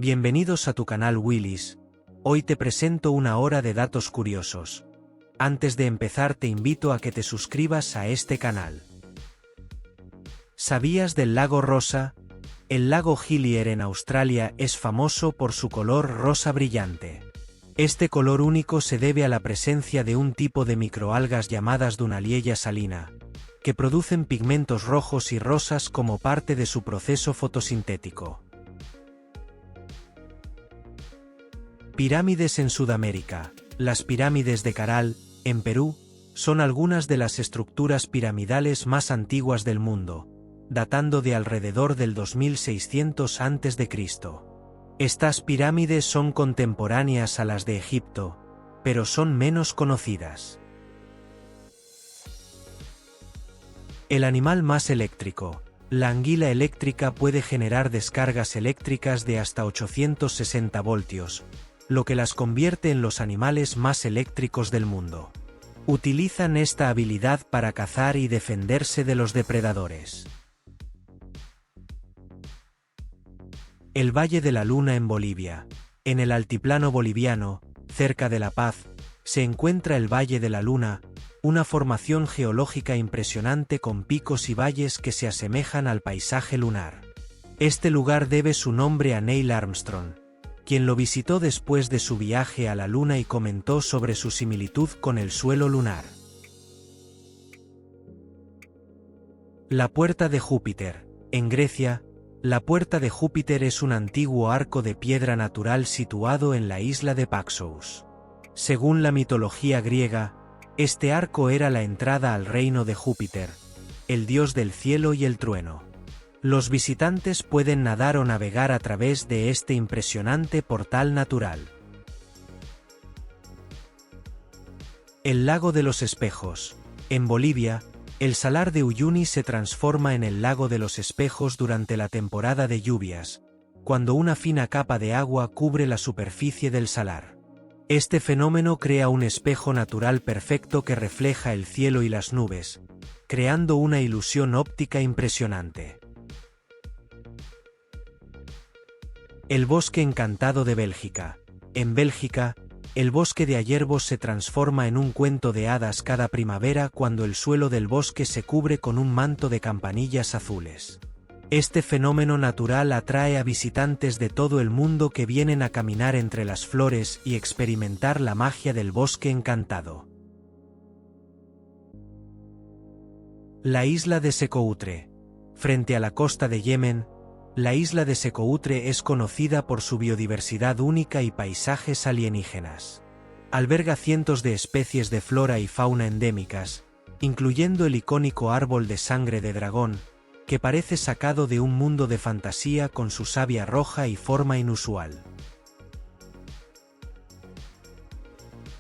Bienvenidos a tu canal Willis. Hoy te presento una hora de datos curiosos. Antes de empezar te invito a que te suscribas a este canal. ¿Sabías del lago rosa? El lago Hillier en Australia es famoso por su color rosa brillante. Este color único se debe a la presencia de un tipo de microalgas llamadas Dunaliella salina, que producen pigmentos rojos y rosas como parte de su proceso fotosintético. Pirámides en Sudamérica. Las pirámides de Caral, en Perú, son algunas de las estructuras piramidales más antiguas del mundo, datando de alrededor del 2600 a.C. Estas pirámides son contemporáneas a las de Egipto, pero son menos conocidas. El animal más eléctrico. La anguila eléctrica puede generar descargas eléctricas de hasta 860 voltios, lo que las convierte en los animales más eléctricos del mundo. Utilizan esta habilidad para cazar y defenderse de los depredadores. El Valle de la Luna en Bolivia. En el altiplano boliviano, cerca de La Paz, se encuentra el Valle de la Luna, una formación geológica impresionante con picos y valles que se asemejan al paisaje lunar. Este lugar debe su nombre a Neil Armstrong, quien lo visitó después de su viaje a la Luna y comentó sobre su similitud con el suelo lunar. La Puerta de Júpiter. En Grecia, la Puerta de Júpiter es un antiguo arco de piedra natural situado en la isla de Paxos. Según la mitología griega, este arco era la entrada al reino de Júpiter, el dios del cielo y el trueno. Los visitantes pueden nadar o navegar a través de este impresionante portal natural. El Lago de los Espejos. En Bolivia, el salar de Uyuni se transforma en el Lago de los Espejos durante la temporada de lluvias, cuando una fina capa de agua cubre la superficie del salar. Este fenómeno crea un espejo natural perfecto que refleja el cielo y las nubes, creando una ilusión óptica impresionante. El Bosque Encantado de Bélgica. En Bélgica, el bosque de Ayervos se transforma en un cuento de hadas cada primavera cuando el suelo del bosque se cubre con un manto de campanillas azules. Este fenómeno natural atrae a visitantes de todo el mundo que vienen a caminar entre las flores y experimentar la magia del bosque encantado. La isla de Secoutre. Frente a la costa de Yemen, la isla de Secoutre es conocida por su biodiversidad única y paisajes alienígenas. Alberga cientos de especies de flora y fauna endémicas, incluyendo el icónico árbol de sangre de dragón, que parece sacado de un mundo de fantasía con su savia roja y forma inusual.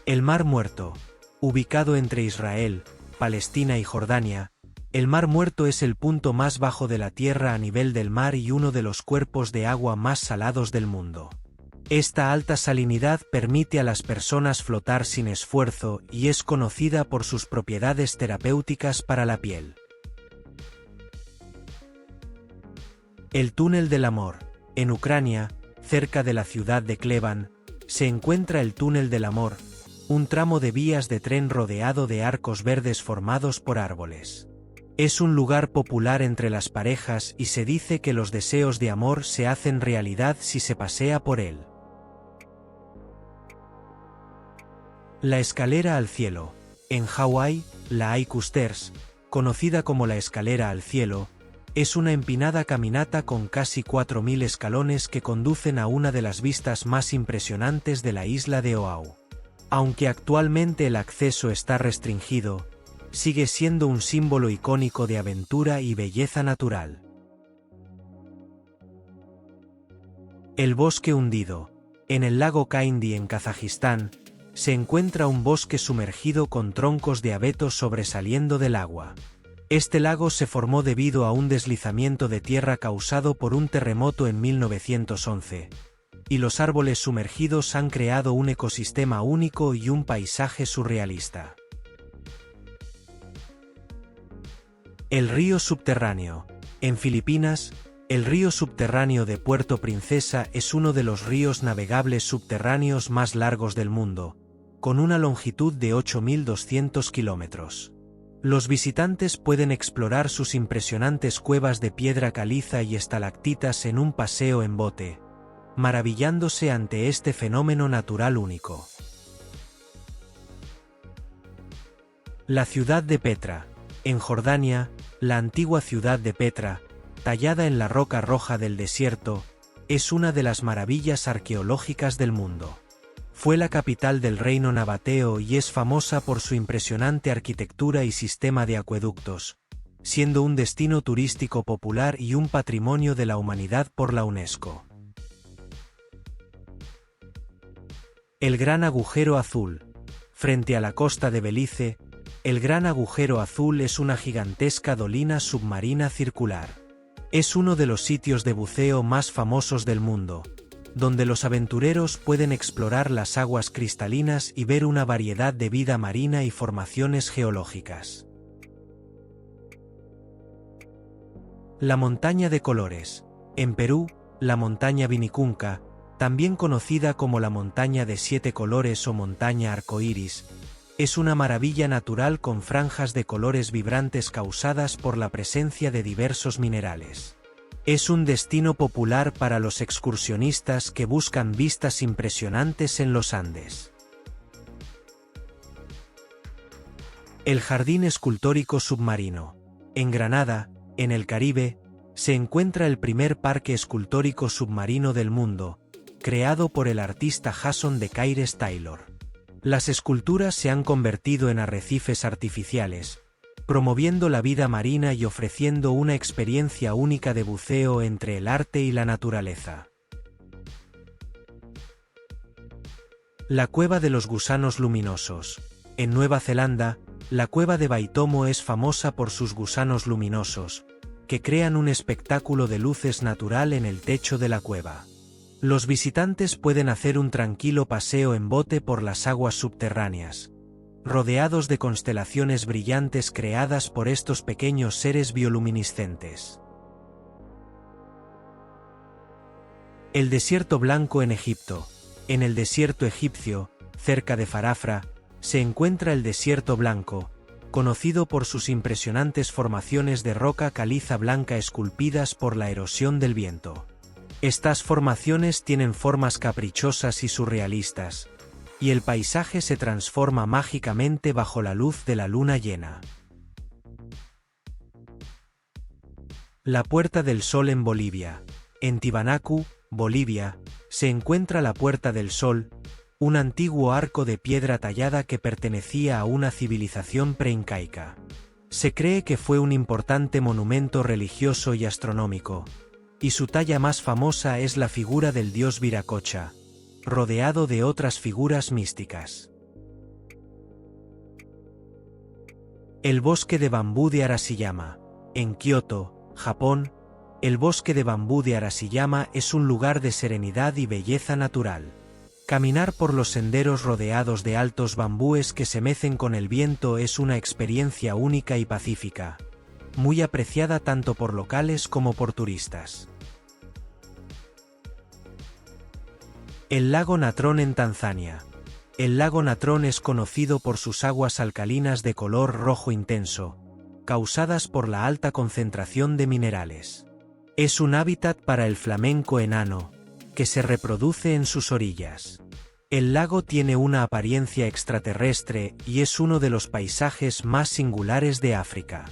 El Mar Muerto. Ubicado entre Israel, Palestina y Jordania, el Mar Muerto es el punto más bajo de la Tierra a nivel del mar y uno de los cuerpos de agua más salados del mundo. Esta alta salinidad permite a las personas flotar sin esfuerzo y es conocida por sus propiedades terapéuticas para la piel. El Túnel del Amor. En Ucrania, cerca de la ciudad de Kleban, se encuentra el Túnel del Amor, un tramo de vías de tren rodeado de arcos verdes formados por árboles. Es un lugar popular entre las parejas y se dice que los deseos de amor se hacen realidad si se pasea por él. La Escalera al Cielo. En Hawái, la Haiku Stairs, conocida como la Escalera al Cielo, es una empinada caminata con casi 4000 escalones que conducen a una de las vistas más impresionantes de la isla de Oahu. Aunque actualmente el acceso está restringido, sigue siendo un símbolo icónico de aventura y belleza natural. El Bosque Hundido. En el lago Kaindi en Kazajistán, se encuentra un bosque sumergido con troncos de abetos sobresaliendo del agua. Este lago se formó debido a un deslizamiento de tierra causado por un terremoto en 1911, y los árboles sumergidos han creado un ecosistema único y un paisaje surrealista. El río subterráneo. En Filipinas, El río subterráneo de Puerto Princesa es uno de los ríos navegables subterráneos más largos del mundo, con una longitud de 8.200 kilómetros. Los visitantes pueden explorar sus impresionantes cuevas de piedra caliza y estalactitas en un paseo en bote, maravillándose ante este fenómeno natural único. La ciudad de Petra. En Jordania, la antigua ciudad de Petra, tallada en la roca roja del desierto, es una de las maravillas arqueológicas del mundo. Fue la capital del reino nabateo y es famosa por su impresionante arquitectura y sistema de acueductos, siendo un destino turístico popular y un patrimonio de la humanidad por la UNESCO. El Gran Agujero Azul. Frente a la costa de Belice, el Gran Agujero Azul es una gigantesca dolina submarina circular. Es uno de los sitios de buceo más famosos del mundo, donde los aventureros pueden explorar las aguas cristalinas y ver una variedad de vida marina y formaciones geológicas. La montaña de colores. En Perú, la montaña Vinicunca, también conocida como la montaña de 7 colores o montaña arcoíris, es una maravilla natural con franjas de colores vibrantes causadas por la presencia de diversos minerales. Es un destino popular para los excursionistas que buscan vistas impresionantes en los Andes. El Jardín Escultórico Submarino. En Granada, en el Caribe, se encuentra el primer parque escultórico submarino del mundo, creado por el artista Jason de Caires Taylor. Las esculturas se han convertido en arrecifes artificiales, promoviendo la vida marina y ofreciendo una experiencia única de buceo entre el arte y la naturaleza. La Cueva de los Gusanos Luminosos. En Nueva Zelanda, la cueva de Baitomo es famosa por sus gusanos luminosos, que crean un espectáculo de luces natural en el techo de la cueva. Los visitantes pueden hacer un tranquilo paseo en bote por las aguas subterráneas, rodeados de constelaciones brillantes creadas por estos pequeños seres bioluminiscentes. El desierto blanco en Egipto. En el desierto egipcio, cerca de Farafra, se encuentra el desierto blanco, conocido por sus impresionantes formaciones de roca caliza blanca esculpidas por la erosión del viento. Estas formaciones tienen formas caprichosas y surrealistas, y el paisaje se transforma mágicamente bajo la luz de la luna llena. La Puerta del Sol en Bolivia. En Tiwanaku, Bolivia, se encuentra la Puerta del Sol, un antiguo arco de piedra tallada que pertenecía a una civilización preincaica. Se cree que fue un importante monumento religioso y astronómico, y su talla más famosa es la figura del dios Viracocha, rodeado de otras figuras místicas. El bosque de bambú de Arashiyama. En Kioto, Japón, el bosque de bambú de Arashiyama es un lugar de serenidad y belleza natural. Caminar por los senderos rodeados de altos bambúes que se mecen con el viento es una experiencia única y pacífica, muy apreciada tanto por locales como por turistas. El lago Natron en Tanzania. El lago Natron es conocido por sus aguas alcalinas de color rojo intenso, causadas por la alta concentración de minerales. Es un hábitat para el flamenco enano, que se reproduce en sus orillas. El lago tiene una apariencia extraterrestre y es uno de los paisajes más singulares de África.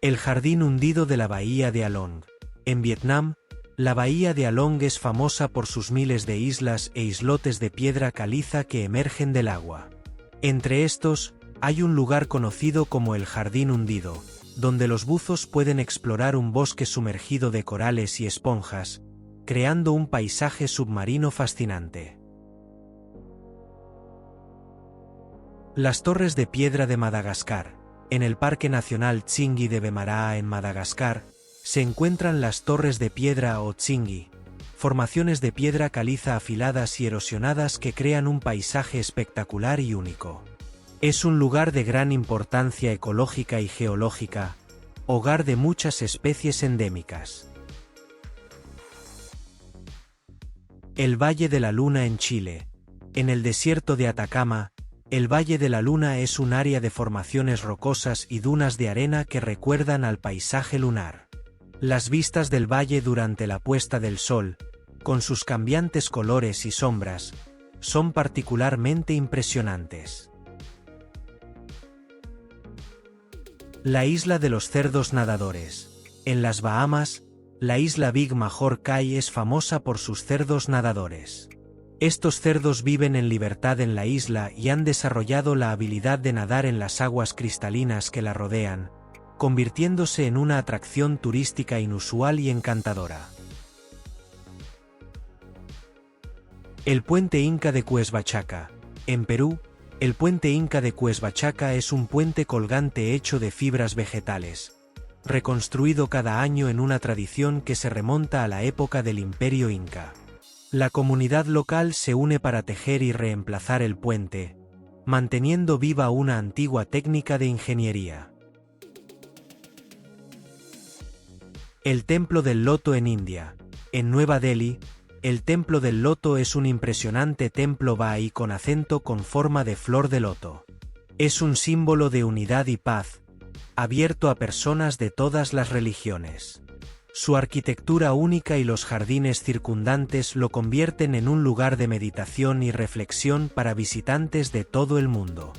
El jardín hundido de la bahía de Along. En Vietnam, la bahía de Along es famosa por sus miles de islas e islotes de piedra caliza que emergen del agua. Entre estos, hay un lugar conocido como el Jardín Hundido, donde los buzos pueden explorar un bosque sumergido de corales y esponjas, creando un paisaje submarino fascinante. Las Torres de Piedra de Madagascar. En el Parque Nacional Tsingy de Bemaraha en Madagascar, se encuentran las Torres de Piedra o Tsingy, formaciones de piedra caliza afiladas y erosionadas que crean un paisaje espectacular y único. Es un lugar de gran importancia ecológica y geológica, hogar de muchas especies endémicas. El Valle de la Luna en Chile. En el desierto de Atacama, el Valle de la Luna es un área de formaciones rocosas y dunas de arena que recuerdan al paisaje lunar. Las vistas del valle durante la puesta del sol, con sus cambiantes colores y sombras, son particularmente impresionantes. La isla de los cerdos nadadores. En las Bahamas, la isla Big Major Cay es famosa por sus cerdos nadadores. Estos cerdos viven en libertad en la isla y han desarrollado la habilidad de nadar en las aguas cristalinas que la rodean, convirtiéndose en una atracción turística inusual y encantadora. El puente Inca de Cuesbachaca. En Perú, el puente Inca de Cuesbachaca es un puente colgante hecho de fibras vegetales, reconstruido cada año en una tradición que se remonta a la época del Imperio Inca. La comunidad local se une para tejer y reemplazar el puente, manteniendo viva una antigua técnica de ingeniería. El Templo del Loto en India. En Nueva Delhi, el Templo del Loto es un impresionante templo bahí con acento con forma de flor de loto. Es un símbolo de unidad y paz, abierto a personas de todas las religiones. Su arquitectura única y los jardines circundantes lo convierten en un lugar de meditación y reflexión para visitantes de todo el mundo.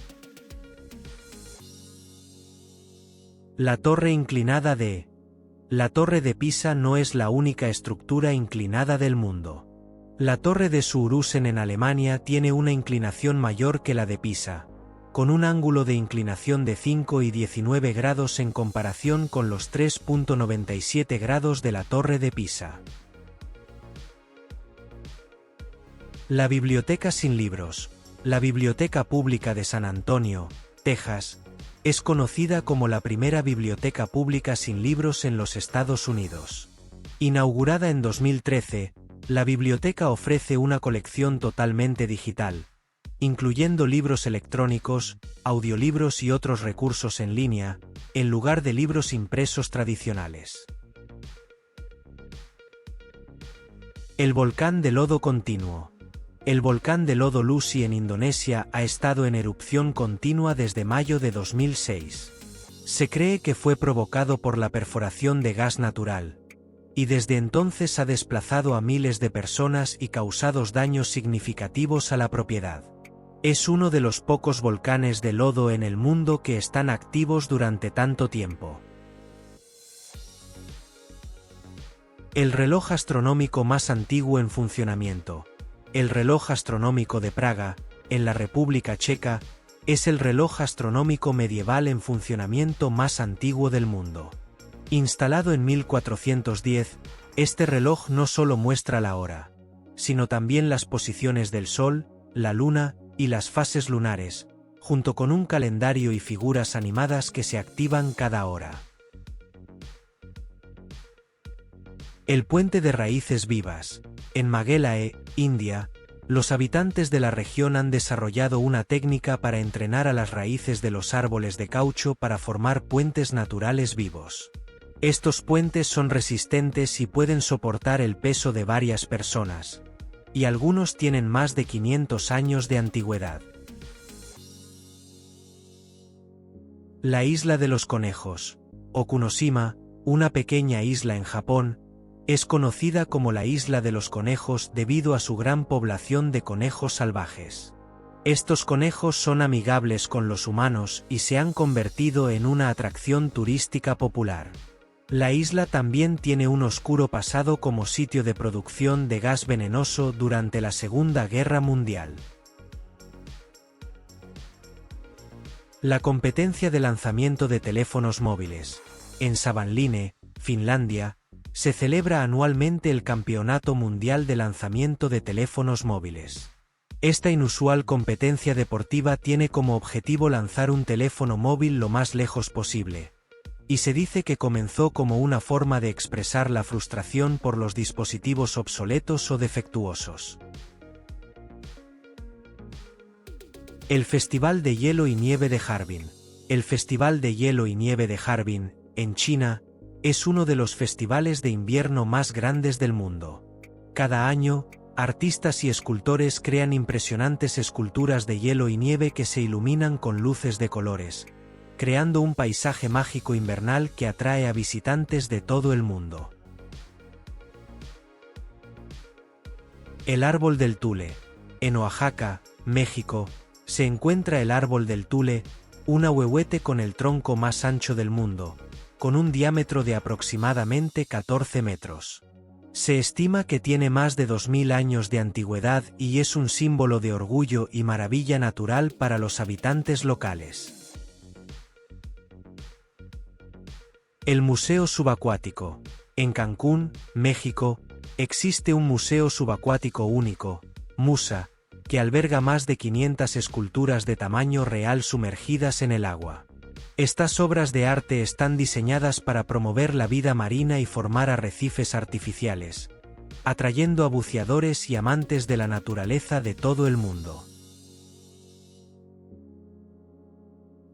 La Torre Inclinada de... La Torre de Pisa no es la única estructura inclinada del mundo. La Torre de Suurusen en Alemania tiene una inclinación mayor que la de Pisa, con un ángulo de inclinación de 5 y 19 grados en comparación con los 3.97 grados de la Torre de Pisa. La Biblioteca sin libros. La Biblioteca Pública de San Antonio, Texas, es conocida como la primera biblioteca pública sin libros en los Estados Unidos. Inaugurada en 2013, la biblioteca ofrece una colección totalmente digital, incluyendo libros electrónicos, audiolibros y otros recursos en línea, en lugar de libros impresos tradicionales. El volcán de lodo continuo. El volcán de lodo Lusi en Indonesia ha estado en erupción continua desde mayo de 2006. Se cree que fue provocado por la perforación de gas natural, y desde entonces ha desplazado a miles de personas y causado daños significativos a la propiedad. Es uno de los pocos volcanes de lodo en el mundo que están activos durante tanto tiempo. El reloj astronómico más antiguo en funcionamiento. El reloj astronómico de Praga, en la República Checa, es el reloj astronómico medieval en funcionamiento más antiguo del mundo. Instalado en 1410, este reloj no solo muestra la hora, sino también las posiciones del Sol, la Luna y las fases lunares, junto con un calendario y figuras animadas que se activan cada hora. El puente de raíces vivas. En Meghalaya, India, los habitantes de la región han desarrollado una técnica para entrenar a las raíces de los árboles de caucho para formar puentes naturales vivos. Estos puentes son resistentes y pueden soportar el peso de varias personas, y algunos tienen más de 500 años de antigüedad. La isla de los conejos. Okunoshima, una pequeña isla en Japón, es conocida como la isla de los conejos debido a su gran población de conejos salvajes. Estos conejos son amigables con los humanos y se han convertido en una atracción turística popular. La isla también tiene un oscuro pasado como sitio de producción de gas venenoso durante la Segunda Guerra Mundial. La competencia de lanzamiento de teléfonos móviles. En Savonlinna, Finlandia, se celebra anualmente el Campeonato Mundial de Lanzamiento de Teléfonos Móviles. Esta inusual competencia deportiva tiene como objetivo lanzar un teléfono móvil lo más lejos posible, y se dice que comenzó como una forma de expresar la frustración por los dispositivos obsoletos o defectuosos. El Festival de Hielo y Nieve de Harbin. El Festival de Hielo y Nieve de Harbin, en China, es uno de los festivales de invierno más grandes del mundo. Cada año, artistas y escultores crean impresionantes esculturas de hielo y nieve que se iluminan con luces de colores, creando un paisaje mágico invernal que atrae a visitantes de todo el mundo. El árbol del Tule. En Oaxaca, México, se encuentra el árbol del Tule, un ahuehuete con el tronco más ancho del mundo, con un diámetro de aproximadamente 14 metros. Se estima que tiene más de 2000 años de antigüedad y es un símbolo de orgullo y maravilla natural para los habitantes locales. El Museo Subacuático. En Cancún, México, existe un museo subacuático único, MUSA, que alberga más de 500 esculturas de tamaño real sumergidas en el agua. Estas obras de arte están diseñadas para promover la vida marina y formar arrecifes artificiales, atrayendo a buceadores y amantes de la naturaleza de todo el mundo.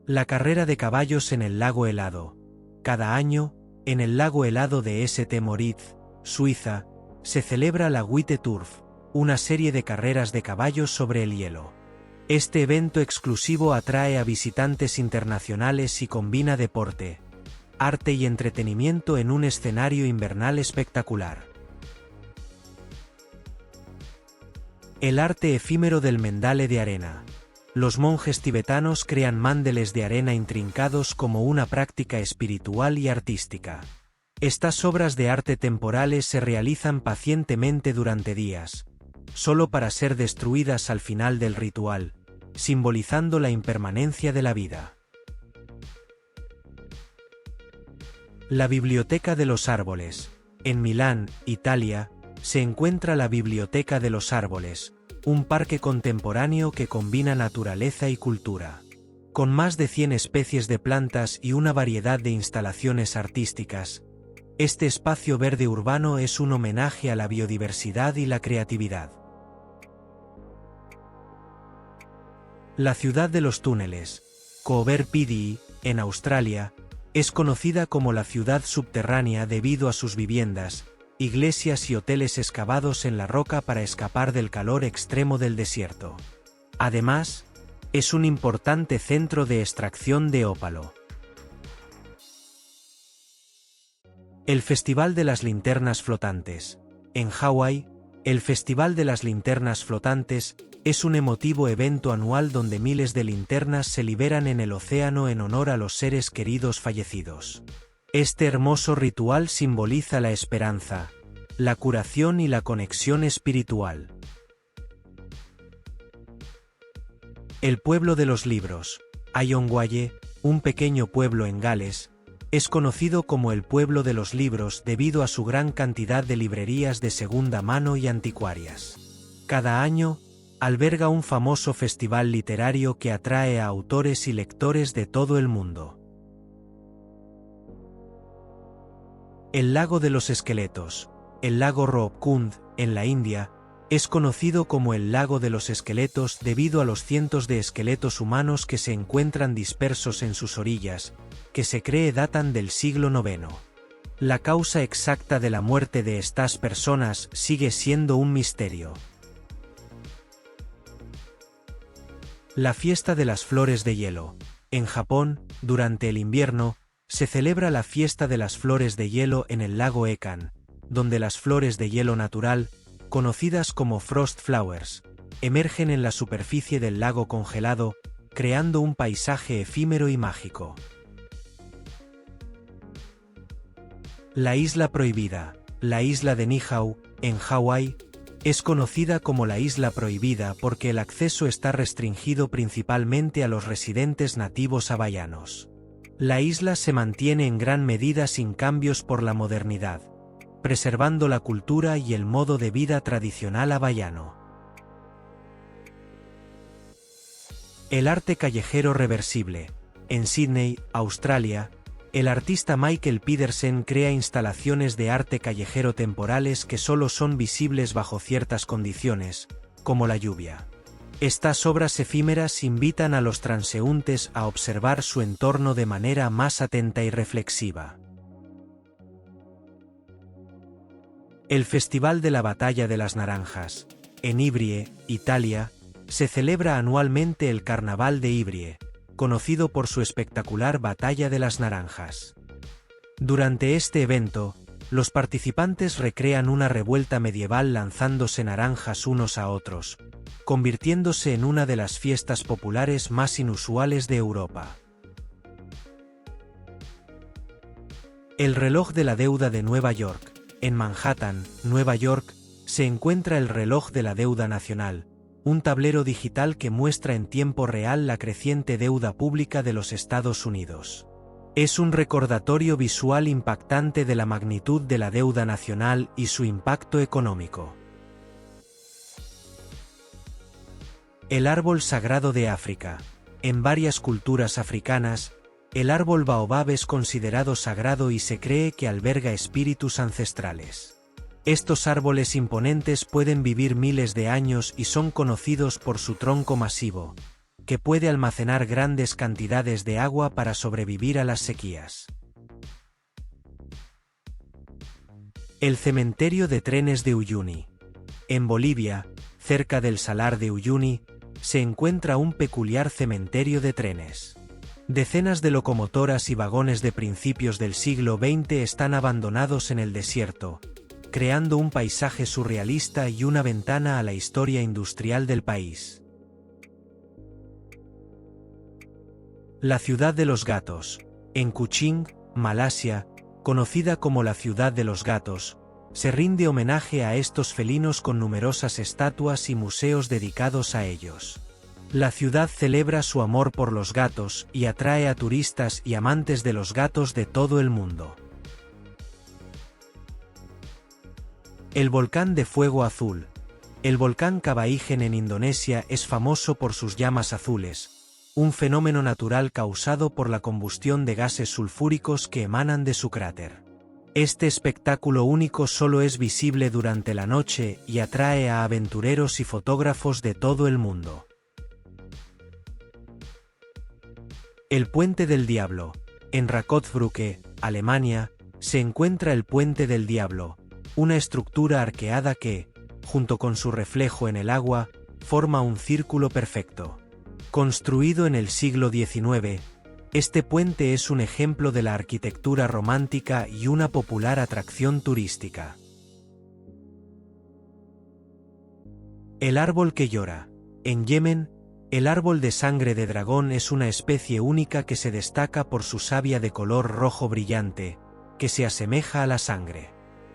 La carrera de caballos en el lago helado. Cada año, en el lago helado de St. Moritz, Suiza, se celebra la White Turf, una serie de carreras de caballos sobre el hielo. Este evento exclusivo atrae a visitantes internacionales y combina deporte, arte y entretenimiento en un escenario invernal espectacular. El arte efímero del mendale de arena. Los monjes tibetanos crean mandeles de arena intrincados como una práctica espiritual y artística. Estas obras de arte temporales se realizan pacientemente durante días, solo para ser destruidas al final del ritual, simbolizando la impermanencia de la vida. La Biblioteca de los Árboles. En Milán, Italia, se encuentra la Biblioteca de los Árboles, un parque contemporáneo que combina naturaleza y cultura. Con más de 100 especies de plantas y una variedad de instalaciones artísticas, este espacio verde urbano es un homenaje a la biodiversidad y la creatividad. La ciudad de los túneles, Coober Pedy, en Australia, es conocida como la ciudad subterránea debido a sus viviendas, iglesias y hoteles excavados en la roca para escapar del calor extremo del desierto. Además, es un importante centro de extracción de ópalo. El Festival de las Linternas Flotantes. En Hawái, el Festival de las Linternas Flotantes es un emotivo evento anual donde miles de linternas se liberan en el océano en honor a los seres queridos fallecidos. Este hermoso ritual simboliza la esperanza, la curación y la conexión espiritual. El pueblo de los libros. Ayonwaye, un pequeño pueblo en Gales, es conocido como el pueblo de los libros debido a su gran cantidad de librerías de segunda mano y anticuarias. Cada año, alberga un famoso festival literario que atrae a autores y lectores de todo el mundo. El lago de los esqueletos. El lago Roopkund, en la India, es conocido como el lago de los esqueletos debido a los cientos de esqueletos humanos que se encuentran dispersos en sus orillas, que se cree datan del siglo IX. La causa exacta de la muerte de estas personas sigue siendo un misterio. La fiesta de las flores de hielo. En Japón, durante el invierno, se celebra la fiesta de las flores de hielo en el lago Ekan, donde las flores de hielo natural, conocidas como frost flowers, emergen en la superficie del lago congelado, creando un paisaje efímero y mágico. La isla prohibida. La isla de Niihau, en Hawái, es conocida como la isla prohibida porque el acceso está restringido principalmente a los residentes nativos hawaianos. La isla se mantiene en gran medida sin cambios por la modernidad, preservando la cultura y el modo de vida tradicional hawaiano. El arte callejero reversible. En Sídney, Australia, el artista Michael Pedersen crea instalaciones de arte callejero temporales que solo son visibles bajo ciertas condiciones, como la lluvia. Estas obras efímeras invitan a los transeúntes a observar su entorno de manera más atenta y reflexiva. El Festival de la Batalla de las Naranjas, en Ivrie, Italia, se celebra anualmente el Carnaval de Ivrie, conocido por su espectacular Batalla de las Naranjas. Durante este evento, los participantes recrean una revuelta medieval lanzándose naranjas unos a otros, convirtiéndose en una de las fiestas populares más inusuales de Europa. El reloj de la deuda de Nueva York. En Manhattan, Nueva York, se encuentra el reloj de la deuda nacional, un tablero digital que muestra en tiempo real la creciente deuda pública de los Estados Unidos. Es un recordatorio visual impactante de la magnitud de la deuda nacional y su impacto económico. El árbol sagrado de África. En varias culturas africanas, el árbol baobab es considerado sagrado y se cree que alberga espíritus ancestrales. Estos árboles imponentes pueden vivir miles de años y son conocidos por su tronco masivo, que puede almacenar grandes cantidades de agua para sobrevivir a las sequías. El cementerio de trenes de Uyuni. En Bolivia, cerca del Salar de Uyuni, se encuentra un peculiar cementerio de trenes. Decenas de locomotoras y vagones de principios del siglo XX están abandonados en el desierto, creando un paisaje surrealista y una ventana a la historia industrial del país. La ciudad de los gatos. En Kuching, Malasia, conocida como la ciudad de los gatos, se rinde homenaje a estos felinos con numerosas estatuas y museos dedicados a ellos. La ciudad celebra su amor por los gatos y atrae a turistas y amantes de los gatos de todo el mundo. El volcán de fuego azul. El volcán Kabaigen en Indonesia es famoso por sus llamas azules, un fenómeno natural causado por la combustión de gases sulfúricos que emanan de su cráter. Este espectáculo único solo es visible durante la noche y atrae a aventureros y fotógrafos de todo el mundo. El Puente del Diablo. En Rakotsbrücke, Alemania, se encuentra el Puente del Diablo, una estructura arqueada que, junto con su reflejo en el agua, forma un círculo perfecto. Construido en el siglo XIX, este puente es un ejemplo de la arquitectura romántica y una popular atracción turística. El árbol que llora. En Yemen, el árbol de sangre de dragón es una especie única que se destaca por su savia de color rojo brillante, que se asemeja a la sangre.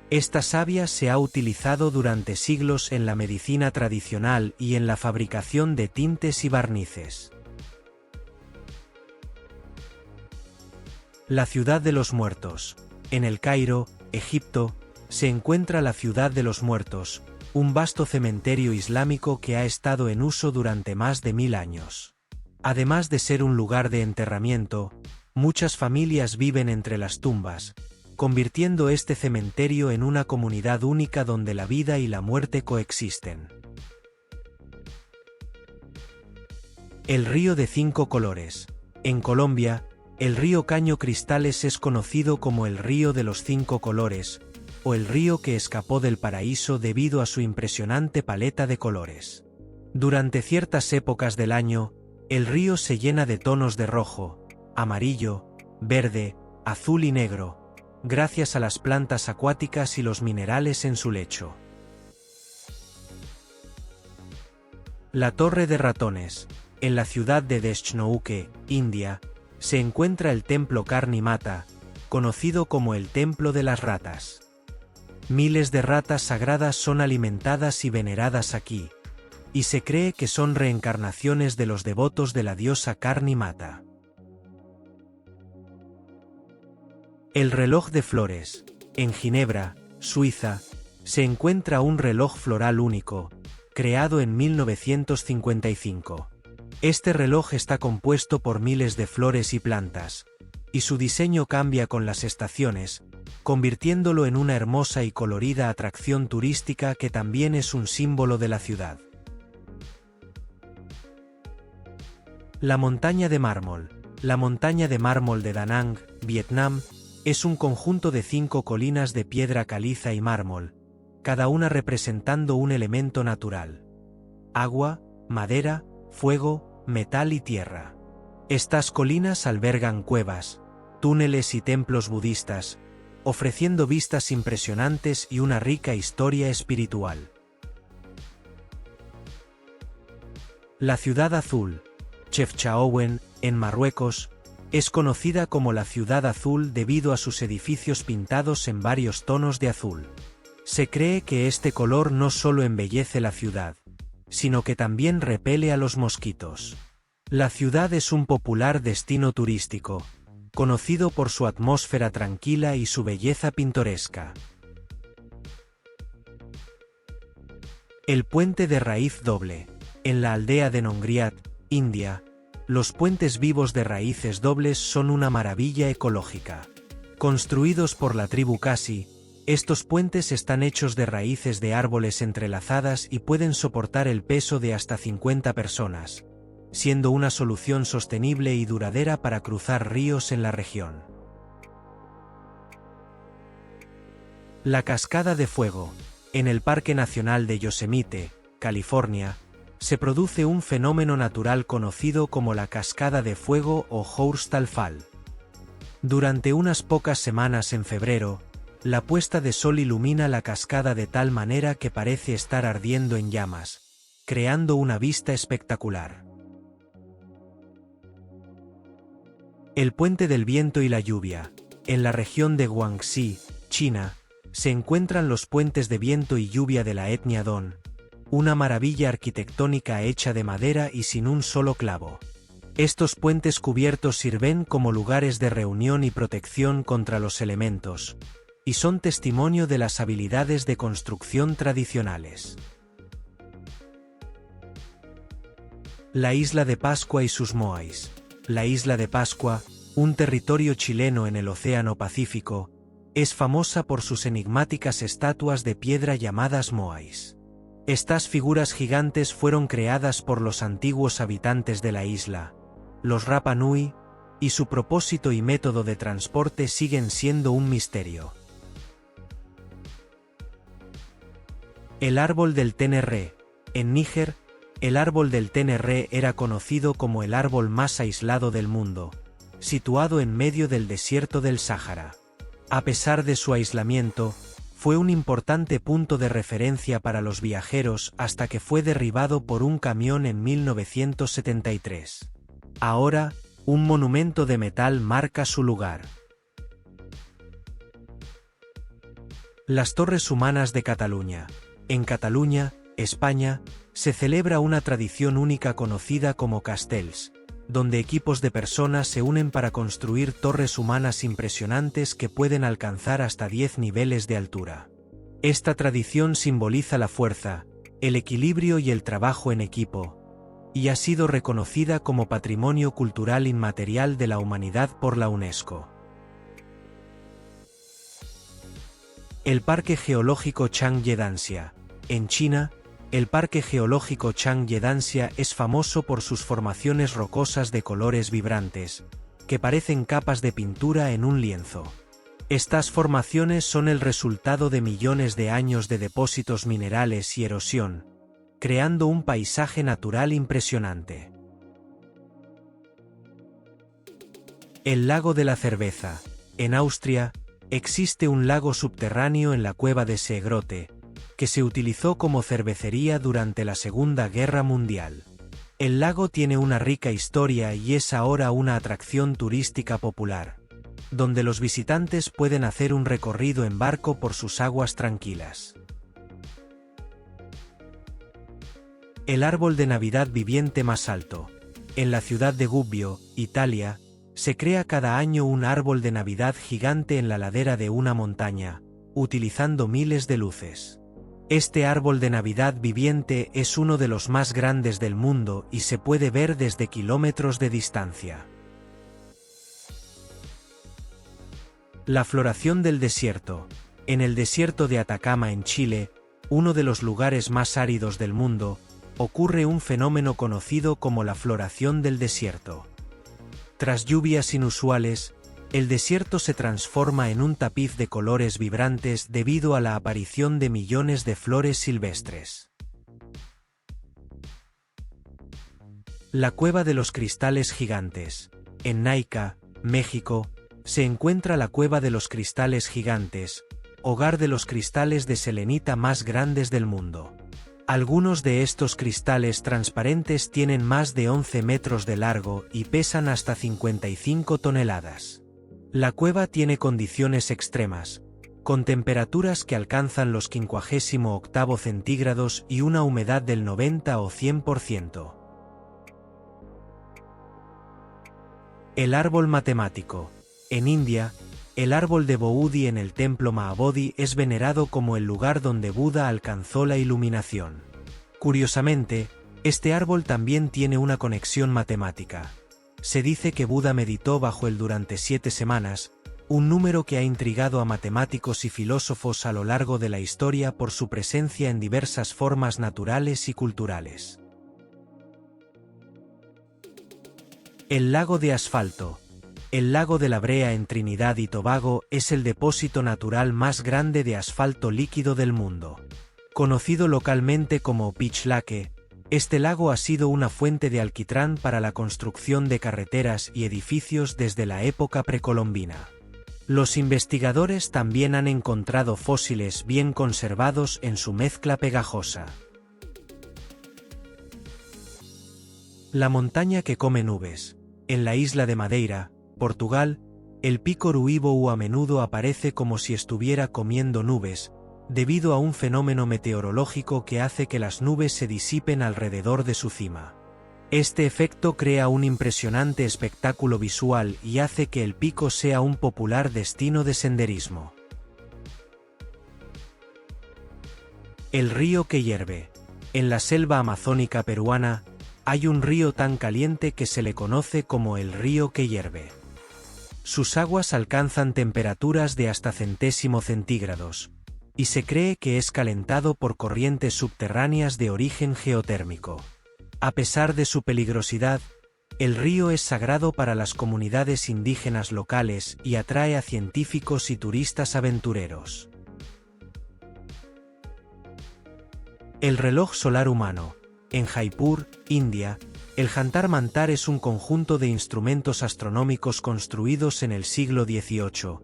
Esta savia se ha utilizado durante siglos en la medicina tradicional y en la fabricación de tintes y barnices. La ciudad de los muertos. En El Cairo, Egipto, se encuentra la ciudad de los muertos, un vasto cementerio islámico que ha estado en uso durante más de 1000 años. Además de ser un lugar de enterramiento, muchas familias viven entre las tumbas, convirtiendo este cementerio en una comunidad única donde la vida y la muerte coexisten. El río de 5 colores. En Colombia, el río Caño Cristales es conocido como el río de los 5 colores, o el río que escapó del paraíso debido a su impresionante paleta de colores. Durante ciertas épocas del año, el río se llena de tonos de rojo, amarillo, verde, azul y negro, gracias a las plantas acuáticas y los minerales en su lecho. La Torre de Ratones. En la ciudad de Deshnouke, India, se encuentra el templo Karni Mata, conocido como el Templo de las Ratas. Miles de ratas sagradas son alimentadas y veneradas aquí, y se cree que son reencarnaciones de los devotos de la diosa Karni Mata. El reloj de flores. En Ginebra, Suiza, se encuentra un reloj floral único, creado en 1955. Este reloj está compuesto por miles de flores y plantas, y su diseño cambia con las estaciones, convirtiéndolo en una hermosa y colorida atracción turística que también es un símbolo de la ciudad. La montaña de mármol. La montaña de mármol de Da Nang, Vietnam, es un conjunto de 5 colinas de piedra caliza y mármol, cada una representando un elemento natural: agua, madera, fuego, metal y tierra. Estas colinas albergan cuevas, túneles y templos budistas, ofreciendo vistas impresionantes y una rica historia espiritual. La ciudad azul, Chefchaouen, en Marruecos, es conocida como la ciudad azul debido a sus edificios pintados en varios tonos de azul. Se cree que este color no solo embellece la ciudad, sino que también repele a los mosquitos. La ciudad es un popular destino turístico, conocido por su atmósfera tranquila y su belleza pintoresca. El puente de raíz doble. En la aldea de Nongriat, India, los puentes vivos de raíces dobles son una maravilla ecológica. Construidos por la tribu Khasi, estos puentes están hechos de raíces de árboles entrelazadas y pueden soportar el peso de hasta 50 personas, siendo una solución sostenible y duradera para cruzar ríos en la región. La cascada de fuego. En el Parque Nacional de Yosemite, California, se produce un fenómeno natural conocido como la cascada de fuego o Horstal Fall. Durante unas pocas semanas en febrero, la puesta de sol ilumina la cascada de tal manera que parece estar ardiendo en llamas, creando una vista espectacular. El puente del viento y la lluvia. En la región de Guangxi, China, se encuentran los puentes de viento y lluvia de la etnia Don, una maravilla arquitectónica hecha de madera y sin un solo clavo. Estos puentes cubiertos sirven como lugares de reunión y protección contra los elementos, y son testimonio de las habilidades de construcción tradicionales. La isla de Pascua y sus moais. La isla de Pascua, un territorio chileno en el Océano Pacífico, es famosa por sus enigmáticas estatuas de piedra llamadas moais. Estas figuras gigantes fueron creadas por los antiguos habitantes de la isla, los Rapa Nui, y su propósito y método de transporte siguen siendo un misterio. El árbol del Tenerré. En Níger, el árbol del Tenerré era conocido como el árbol más aislado del mundo, situado en medio del desierto del Sáhara. A pesar de su aislamiento, fue un importante punto de referencia para los viajeros hasta que fue derribado por un camión en 1973. Ahora, un monumento de metal marca su lugar. Las Torres Humanas de Cataluña. En Cataluña, España, se celebra una tradición única conocida como castells, donde equipos de personas se unen para construir torres humanas impresionantes que pueden alcanzar hasta 10 niveles de altura. Esta tradición simboliza la fuerza, el equilibrio y el trabajo en equipo, y ha sido reconocida como Patrimonio Cultural Inmaterial de la Humanidad por la UNESCO. El Parque Geológico Changye-Danxia. En China, el Parque Geológico Changye-Danxia es famoso por sus formaciones rocosas de colores vibrantes, que parecen capas de pintura en un lienzo. Estas formaciones son el resultado de millones de años de depósitos minerales y erosión, creando un paisaje natural impresionante. El lago de la cerveza. En Austria, existe un lago subterráneo en la cueva de Seegrote, que se utilizó como cervecería durante la Segunda Guerra Mundial. El lago tiene una rica historia y es ahora una atracción turística popular, donde los visitantes pueden hacer un recorrido en barco por sus aguas tranquilas. El árbol de Navidad viviente más alto. En la ciudad de Gubbio, Italia, se crea cada año un árbol de Navidad gigante en la ladera de una montaña, utilizando miles de luces. Este árbol de Navidad viviente es uno de los más grandes del mundo y se puede ver desde kilómetros de distancia. La floración del desierto. En el desierto de Atacama en Chile, uno de los lugares más áridos del mundo, ocurre un fenómeno conocido como la floración del desierto. Tras lluvias inusuales, El desierto se transforma en un tapiz de colores vibrantes debido a la aparición de millones de flores silvestres. La Cueva de los Cristales Gigantes. En Naica, México, se encuentra la Cueva de los Cristales Gigantes, hogar de los cristales de selenita más grandes del mundo. Algunos de estos cristales transparentes tienen más de 11 metros de largo y pesan hasta 55 toneladas. La cueva tiene condiciones extremas, con temperaturas que alcanzan los 58 centígrados y una humedad del 90 o 100%. El árbol matemático. En India, el árbol de Bodhi en el templo Mahabodhi es venerado como el lugar donde Buda alcanzó la iluminación. Curiosamente, este árbol también tiene una conexión matemática. Se dice que Buda meditó bajo él durante 7 semanas, un número que ha intrigado a matemáticos y filósofos a lo largo de la historia por su presencia en diversas formas naturales y culturales. El lago de asfalto. El lago de la Brea en Trinidad y Tobago es el depósito natural más grande de asfalto líquido del mundo. Conocido localmente como Pitch Lake, este lago ha sido una fuente de alquitrán para la construcción de carreteras y edificios desde la época precolombina. Los investigadores también han encontrado fósiles bien conservados en su mezcla pegajosa. La montaña que come nubes. En la isla de Madeira, Portugal, el pico Ruiboú a menudo aparece como si estuviera comiendo nubes, debido a un fenómeno meteorológico que hace que las nubes se disipen alrededor de su cima. Este efecto crea un impresionante espectáculo visual y hace que el pico sea un popular destino de senderismo. El río que hierve. En la selva amazónica peruana, hay un río tan caliente que se le conoce como el río que hierve. Sus aguas alcanzan temperaturas de hasta centésimo centígrados, y se cree que es calentado por corrientes subterráneas de origen geotérmico. A pesar de su peligrosidad, el río es sagrado para las comunidades indígenas locales y atrae a científicos y turistas aventureros. El reloj solar humano. En Jaipur, India, el Jantar Mantar es un conjunto de instrumentos astronómicos construidos en el siglo XVIII,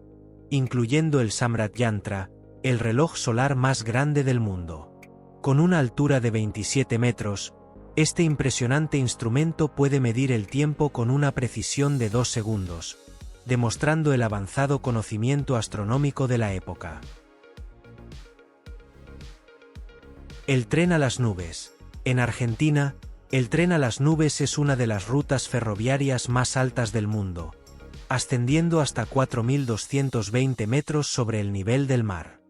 incluyendo el Samrat Yantra, el reloj solar más grande del mundo. Con una altura de 27 metros, este impresionante instrumento puede medir el tiempo con una precisión de 2 segundos, demostrando el avanzado conocimiento astronómico de la época. El tren a las nubes. En Argentina, el tren a las nubes es una de las rutas ferroviarias más altas del mundo, ascendiendo hasta 4.220 metros sobre el nivel del mar.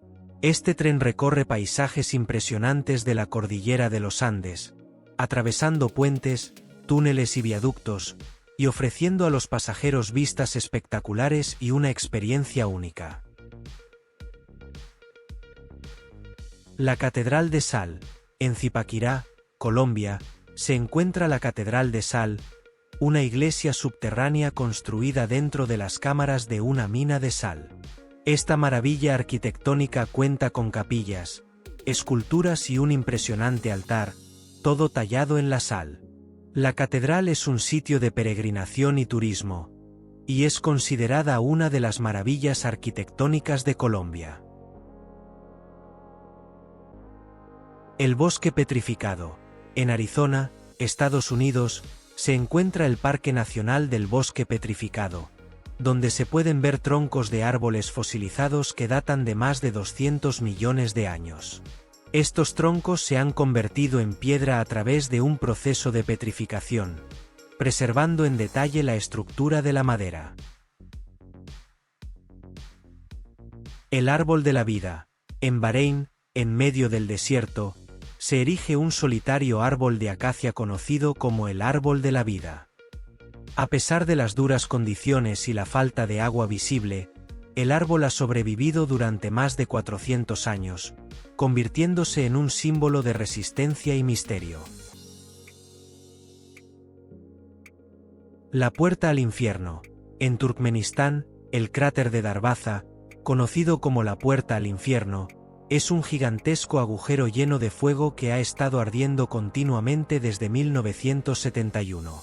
Este tren recorre paisajes impresionantes de la cordillera de los Andes, atravesando puentes, túneles y viaductos, y ofreciendo a los pasajeros vistas espectaculares y una experiencia única. La Catedral de Sal. En Zipaquirá, Colombia, se encuentra la Catedral de Sal, una iglesia subterránea construida dentro de las cámaras de una mina de sal. Esta maravilla arquitectónica cuenta con capillas, esculturas y un impresionante altar, todo tallado en la sal. La catedral es un sitio de peregrinación y turismo, y es considerada una de las maravillas arquitectónicas de Colombia. El bosque petrificado. En Arizona, Estados Unidos, se encuentra el Parque Nacional del Bosque Petrificado, donde se pueden ver troncos de árboles fosilizados que datan de más de 200 millones de años. Estos troncos se han convertido en piedra a través de un proceso de petrificación, preservando en detalle la estructura de la madera. El árbol de la vida. En Bahrein, en medio del desierto, se erige un solitario árbol de acacia conocido como el árbol de la vida. A pesar de las duras condiciones y la falta de agua visible, el árbol ha sobrevivido durante más de 400 años, convirtiéndose en un símbolo de resistencia y misterio. La puerta al infierno. En Turkmenistán, El cráter de Darbaza, conocido como la Puerta al Infierno, es un gigantesco agujero lleno de fuego que ha estado ardiendo continuamente desde 1971.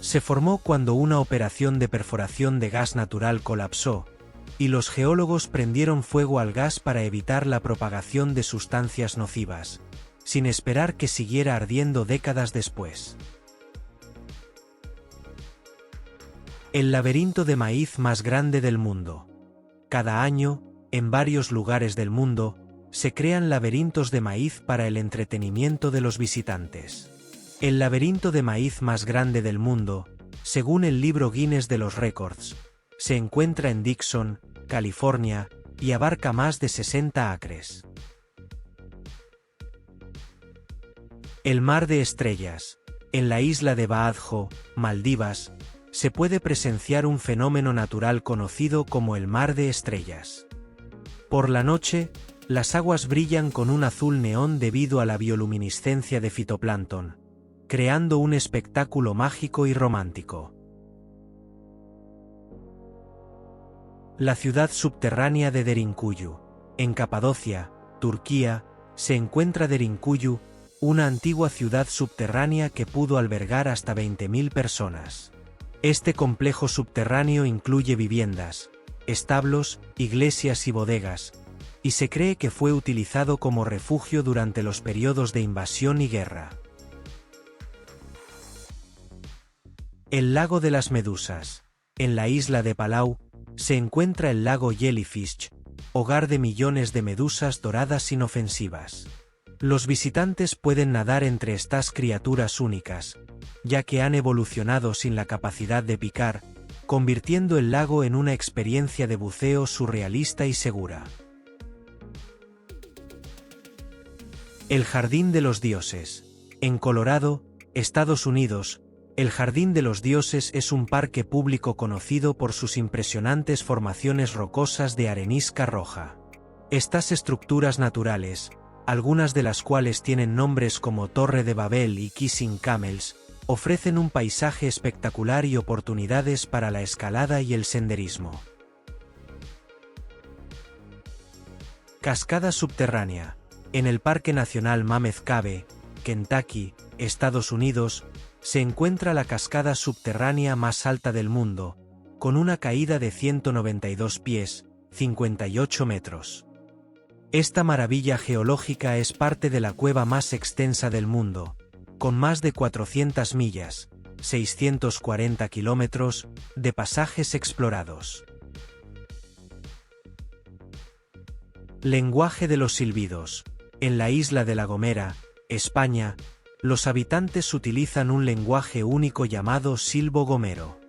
Se formó cuando una operación de perforación de gas natural colapsó, y los geólogos prendieron fuego al gas para evitar la propagación de sustancias nocivas, sin esperar que siguiera ardiendo décadas después. El laberinto de maíz más grande del mundo. Cada año, en varios lugares del mundo, se crean laberintos de maíz para el entretenimiento de los visitantes. El laberinto de maíz más grande del mundo, según el libro Guinness de los Récords, se encuentra en Dixon, California, y abarca más de 60 acres. El Mar de Estrellas. En la isla de Baadjo, Maldivas, se puede presenciar un fenómeno natural conocido como el Mar de Estrellas. Por la noche, las aguas brillan con un azul neón debido a la bioluminiscencia de fitoplancton, creando un espectáculo mágico y romántico. La ciudad subterránea de Derinkuyu. En Capadocia, Turquía, se encuentra Derinkuyu, una antigua ciudad subterránea que pudo albergar hasta 20.000 personas. Este complejo subterráneo incluye viviendas, establos, iglesias y bodegas, y se cree que fue utilizado como refugio durante los periodos de invasión y guerra. El lago de las medusas. En la isla de Palau, se encuentra el lago Jellyfish, hogar de millones de medusas doradas inofensivas. Los visitantes pueden nadar entre estas criaturas únicas, ya que han evolucionado sin la capacidad de picar, convirtiendo el lago en una experiencia de buceo surrealista y segura. El Jardín de los Dioses. En Colorado, Estados Unidos, el Jardín de los Dioses es un parque público conocido por sus impresionantes formaciones rocosas de arenisca roja. Estas estructuras naturales, algunas de las cuales tienen nombres como Torre de Babel y Kissing Camels, ofrecen un paisaje espectacular y oportunidades para la escalada y el senderismo. Cascada subterránea. En el Parque Nacional Mammoth Cave, Kentucky, Estados Unidos, se encuentra la cascada subterránea más alta del mundo, con una caída de 192 pies, 58 metros. Esta maravilla geológica es parte de la cueva más extensa del mundo, con más de 400 millas, 640 kilómetros, de pasajes explorados. Lenguaje de los silbidos. En la isla de La Gomera, España, los habitantes utilizan un lenguaje único llamado silbo gomero.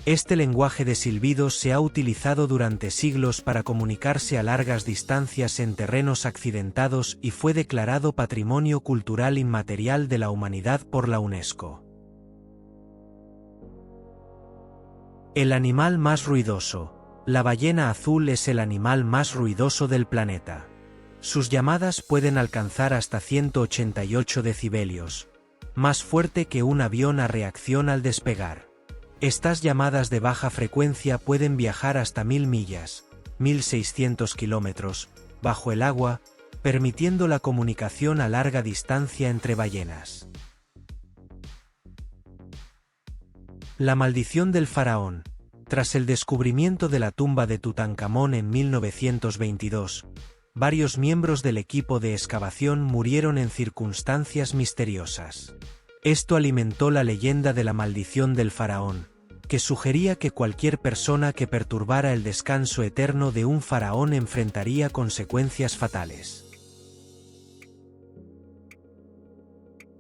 Este lenguaje de silbidos se ha utilizado durante siglos para comunicarse a largas distancias en terrenos accidentados y fue declarado Patrimonio Cultural Inmaterial de la Humanidad por la UNESCO. El animal más ruidoso. La ballena azul es el animal más ruidoso del planeta. Sus llamadas pueden alcanzar hasta 188 decibelios, más fuerte que un avión a reacción al despegar. Estas llamadas de baja frecuencia pueden viajar hasta 1000 millas, 1600 kilómetros, bajo el agua, permitiendo la comunicación a larga distancia entre ballenas. La maldición del faraón. Tras el descubrimiento de la tumba de Tutankamón en 1922, varios miembros del equipo de excavación murieron en circunstancias misteriosas. Esto alimentó la leyenda de la maldición del faraón, que sugería que cualquier persona que perturbara el descanso eterno de un faraón enfrentaría consecuencias fatales.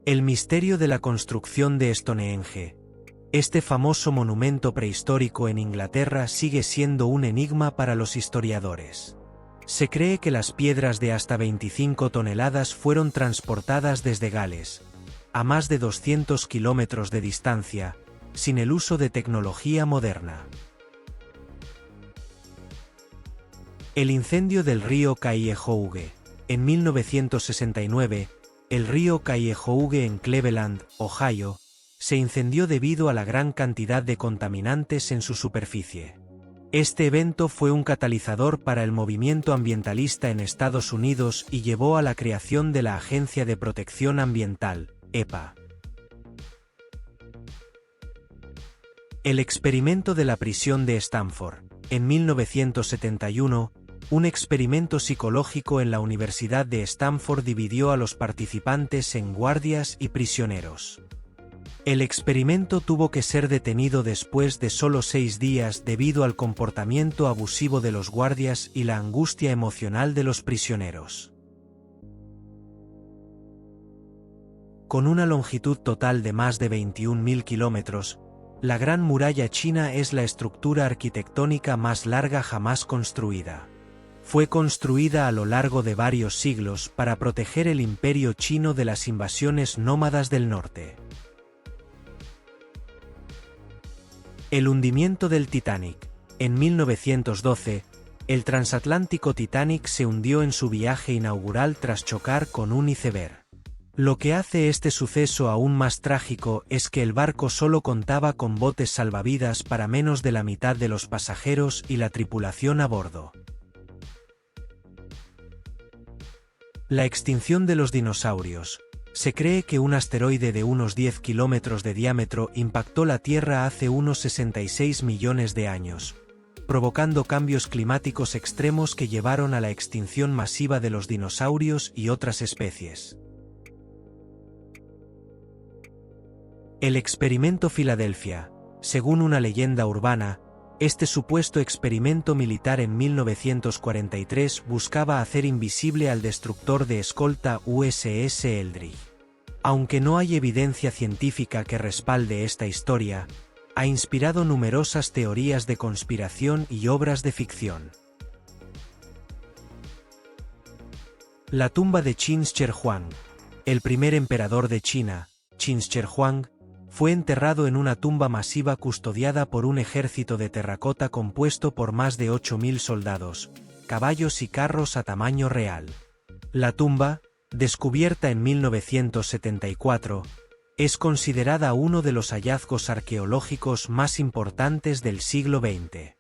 El misterio de la construcción de Stonehenge. Este famoso monumento prehistórico en Inglaterra sigue siendo un enigma para los historiadores. Se cree que las piedras de hasta 25 toneladas fueron transportadas desde Gales, a más de 200 kilómetros de distancia, sin el uso de tecnología moderna. El incendio del río Cuyahoga. En 1969, el río Cuyahoga en Cleveland, Ohio, se incendió debido a la gran cantidad de contaminantes en su superficie. Este evento fue un catalizador para el movimiento ambientalista en Estados Unidos y llevó a la creación de la Agencia de Protección Ambiental, EPA. El experimento de la prisión de Stanford. En 1971, un experimento psicológico en la Universidad de Stanford dividió a los participantes en guardias y prisioneros. El experimento tuvo que ser detenido después de solo 6 días debido al comportamiento abusivo de los guardias y la angustia emocional de los prisioneros. Con una longitud total de más de 21.000 kilómetros, la Gran Muralla China es la estructura arquitectónica más larga jamás construida. Fue construida a lo largo de varios siglos para proteger el Imperio Chino de las invasiones nómadas del norte. El hundimiento del Titanic. En 1912, el transatlántico Titanic se hundió en su viaje inaugural tras chocar con un iceberg. Lo que hace este suceso aún más trágico es que el barco solo contaba con botes salvavidas para menos de la mitad de los pasajeros y la tripulación a bordo. La extinción de los dinosaurios. Se cree que un asteroide de unos 10 kilómetros de diámetro impactó la Tierra hace unos 66 millones de años, provocando cambios climáticos extremos que llevaron a la extinción masiva de los dinosaurios y otras especies. El experimento Filadelfia. Según una leyenda urbana, este supuesto experimento militar en 1943 buscaba hacer invisible al destructor de escolta USS Eldridge. Aunque no hay evidencia científica que respalde esta historia, ha inspirado numerosas teorías de conspiración y obras de ficción. La tumba de Qin Shi Huang. El primer emperador de China, Qin Shi Huang, fue enterrado en una tumba masiva custodiada por un ejército de terracota compuesto por más de 8.000 soldados, caballos y carros a tamaño real. La tumba, descubierta en 1974, es considerada uno de los hallazgos arqueológicos más importantes del siglo XX.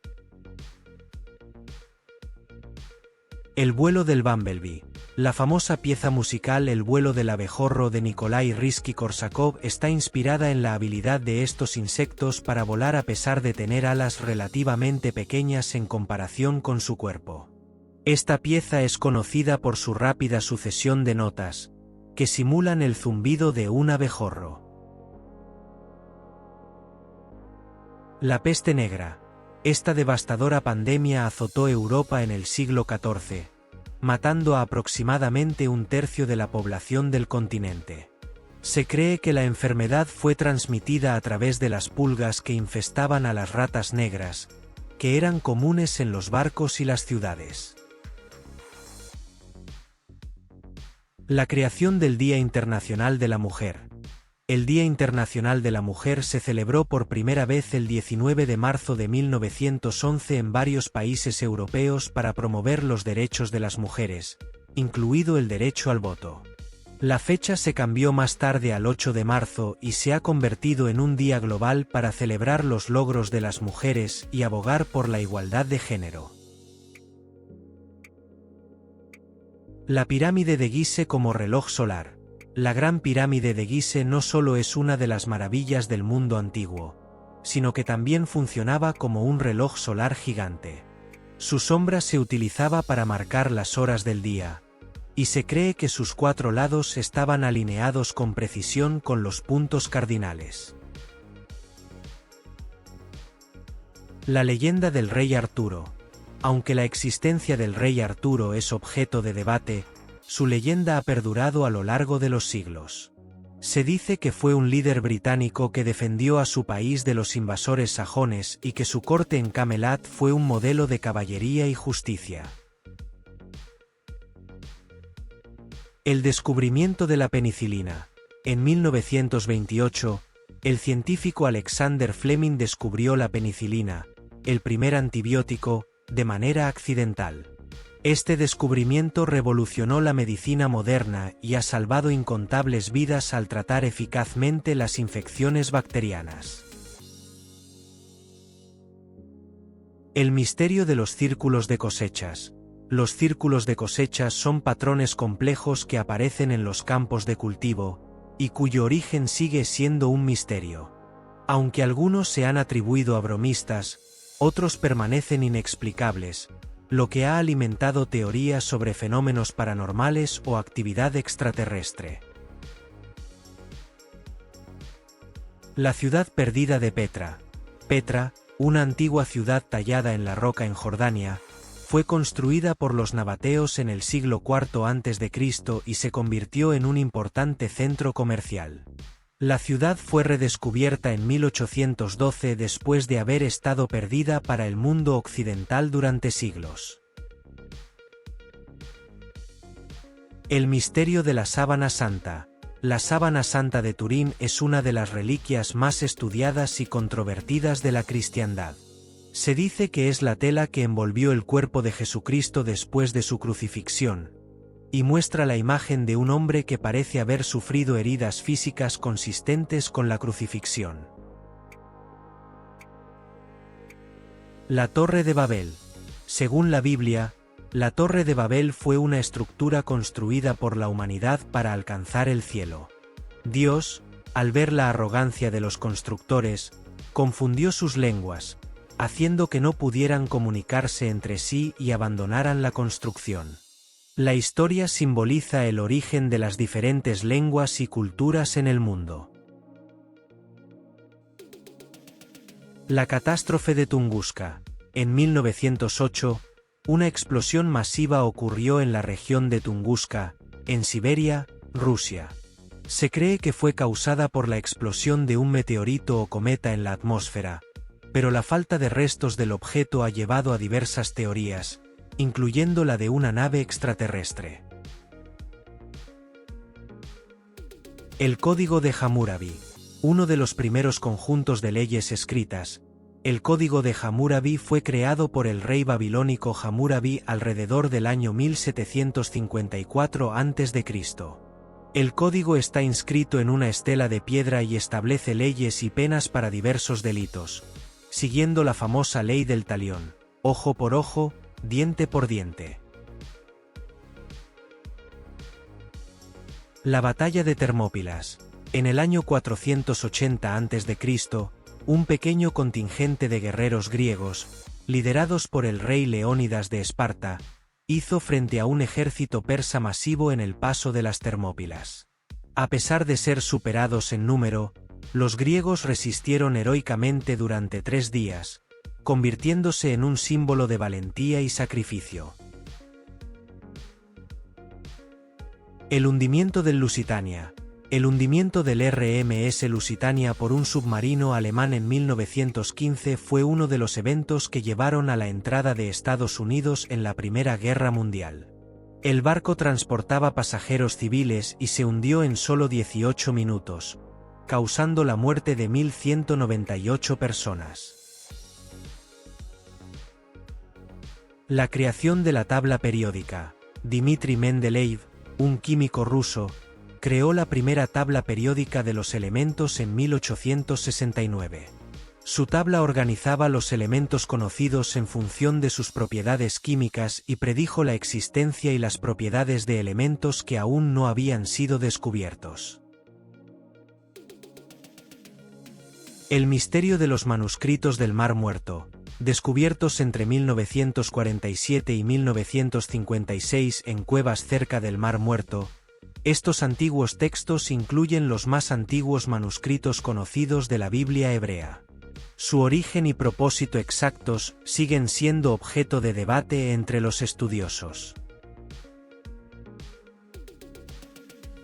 El vuelo del Bumblebee. La famosa pieza musical El vuelo del abejorro de Nikolai Rimski-Korsakov está inspirada en la habilidad de estos insectos para volar a pesar de tener alas relativamente pequeñas en comparación con su cuerpo. Esta pieza es conocida por su rápida sucesión de notas, que simulan el zumbido de un abejorro. La peste negra. Esta devastadora pandemia azotó Europa en el siglo XIV, matando a aproximadamente un tercio de la población del continente. Se cree que la enfermedad fue transmitida a través de las pulgas que infestaban a las ratas negras, que eran comunes en los barcos y las ciudades. La creación del Día Internacional de la Mujer. El Día Internacional de la Mujer se celebró por primera vez el 19 de marzo de 1911 en varios países europeos para promover los derechos de las mujeres, incluido el derecho al voto. La fecha se cambió más tarde al 8 de marzo y se ha convertido en un día global para celebrar los logros de las mujeres y abogar por la igualdad de género. La pirámide de Gizeh como reloj solar. La Gran Pirámide de Gizeh no solo es una de las maravillas del mundo antiguo, sino que también funcionaba como un reloj solar gigante. Su sombra se utilizaba para marcar las horas del día, y se cree que sus 4 lados estaban alineados con precisión con los puntos cardinales. La leyenda del rey Arturo. Aunque la existencia del rey Arturo es objeto de debate, su leyenda ha perdurado a lo largo de los siglos. Se dice que fue un líder británico que defendió a su país de los invasores sajones y que su corte en Camelot fue un modelo de caballería y justicia. El descubrimiento de la penicilina. En 1928, el científico Alexander Fleming descubrió la penicilina, el primer antibiótico, de manera accidental. Este descubrimiento revolucionó la medicina moderna y ha salvado incontables vidas al tratar eficazmente las infecciones bacterianas. El misterio de los círculos de cosechas. Los círculos de cosechas son patrones complejos que aparecen en los campos de cultivo, y cuyo origen sigue siendo un misterio. Aunque algunos se han atribuido a bromistas, otros permanecen inexplicables, lo que ha alimentado teorías sobre fenómenos paranormales o actividad extraterrestre. La ciudad perdida de Petra. Petra, una antigua ciudad tallada en la roca en Jordania, fue construida por los nabateos en el siglo IV a.C. y se convirtió en un importante centro comercial. La ciudad fue redescubierta en 1812 después de haber estado perdida para el mundo occidental durante siglos. El misterio de la sábana santa. La sábana santa de Turín es una de las reliquias más estudiadas y controvertidas de la cristiandad. Se dice que es la tela que envolvió el cuerpo de Jesucristo después de su crucifixión, y muestra la imagen de un hombre que parece haber sufrido heridas físicas consistentes con la crucifixión. La Torre de Babel. Según la Biblia, la Torre de Babel fue una estructura construida por la humanidad para alcanzar el cielo. Dios, al ver la arrogancia de los constructores, confundió sus lenguas, haciendo que no pudieran comunicarse entre sí y abandonaran la construcción. La historia simboliza el origen de las diferentes lenguas y culturas en el mundo. La catástrofe de Tunguska. En 1908, una explosión masiva ocurrió en la región de Tunguska, en Siberia, Rusia. Se cree que fue causada por la explosión de un meteorito o cometa en la atmósfera, pero la falta de restos del objeto ha llevado a diversas teorías, incluyendo la de una nave extraterrestre. El Código de Hammurabi. Uno de los primeros conjuntos de leyes escritas, el Código de Hammurabi fue creado por el rey babilónico Hammurabi alrededor del año 1754 a.C. El código está inscrito en una estela de piedra y establece leyes y penas para diversos delitos, siguiendo la famosa ley del talión, ojo por ojo, diente por diente. La batalla de Termópilas. En el año 480 a.C., un pequeño contingente de guerreros griegos, liderados por el rey Leónidas de Esparta, hizo frente a un ejército persa masivo en el paso de las Termópilas. A pesar de ser superados en número, los griegos resistieron heroicamente durante 3 días, convirtiéndose en un símbolo de valentía y sacrificio. El hundimiento del Lusitania. El hundimiento del RMS Lusitania por un submarino alemán en 1915 fue uno de los eventos que llevaron a la entrada de Estados Unidos en la Primera Guerra Mundial. El barco transportaba pasajeros civiles y se hundió en solo 18 minutos, causando la muerte de 1.198 personas. La creación de la tabla periódica. Dmitri Mendeleev, un químico ruso, creó la primera tabla periódica de los elementos en 1869. Su tabla organizaba los elementos conocidos en función de sus propiedades químicas y predijo la existencia y las propiedades de elementos que aún no habían sido descubiertos. El misterio de los manuscritos del Mar Muerto, descubiertos entre 1947 y 1956 en cuevas cerca del Mar Muerto. Estos antiguos textos incluyen los más antiguos manuscritos conocidos de la Biblia hebrea. Su origen y propósito exactos siguen siendo objeto de debate entre los estudiosos.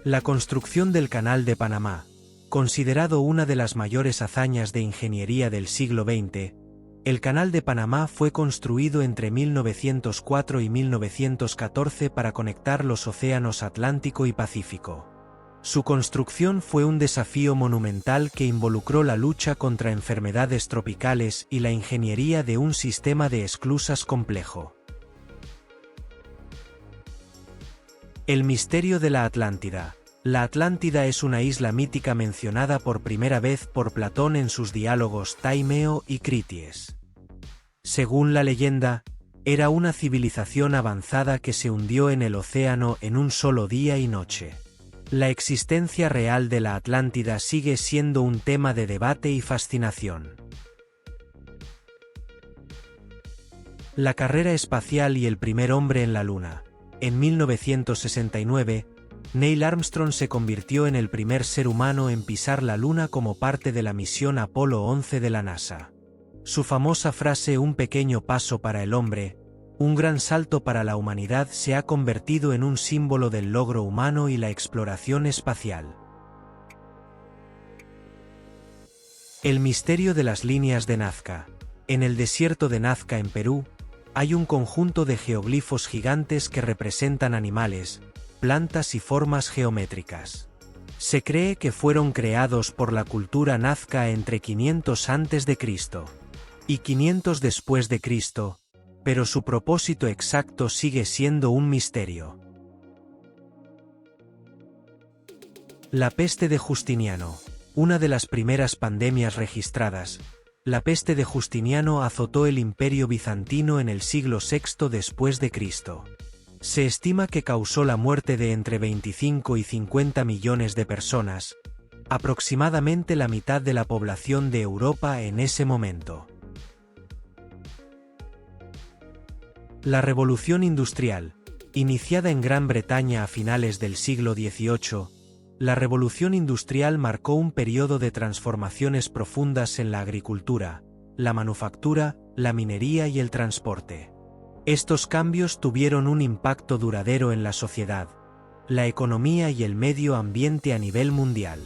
La construcción del Canal de Panamá. Considerado una de las mayores hazañas de ingeniería del siglo XX, el Canal de Panamá fue construido entre 1904 y 1914 para conectar los océanos Atlántico y Pacífico. Su construcción fue un desafío monumental que involucró la lucha contra enfermedades tropicales y la ingeniería de un sistema de esclusas complejo. El misterio de la Atlántida. La Atlántida es una isla mítica mencionada por primera vez por Platón en sus diálogos Taimeo y Crities. Según la leyenda, era una civilización avanzada que se hundió en el océano en un solo día y noche. La existencia real de la Atlántida sigue siendo un tema de debate y fascinación. La carrera espacial y el primer hombre en la Luna. En 1969, Neil Armstrong se convirtió en el primer ser humano en pisar la Luna como parte de la misión Apolo 11 de la NASA. Su famosa frase "un pequeño paso para el hombre, un gran salto para la humanidad" se ha convertido en un símbolo del logro humano y la exploración espacial. El misterio de las líneas de Nazca. En el desierto de Nazca en Perú, hay un conjunto de geoglifos gigantes que representan animales, plantas y formas geométricas. Se cree que fueron creados por la cultura nazca entre 500 a.C. y 500 después de Cristo, pero su propósito exacto sigue siendo un misterio. La peste de Justiniano. Una de las primeras pandemias registradas, la peste de Justiniano azotó el Imperio bizantino en el siglo VI después de Cristo. Se estima que causó la muerte de entre 25 y 50 millones de personas, aproximadamente la mitad de la población de Europa en ese momento. La Revolución Industrial. Iniciada en Gran Bretaña a finales del siglo XVIII, la Revolución Industrial marcó un periodo de transformaciones profundas en la agricultura, la manufactura, la minería y el transporte. Estos cambios tuvieron un impacto duradero en la sociedad, la economía y el medio ambiente a nivel mundial.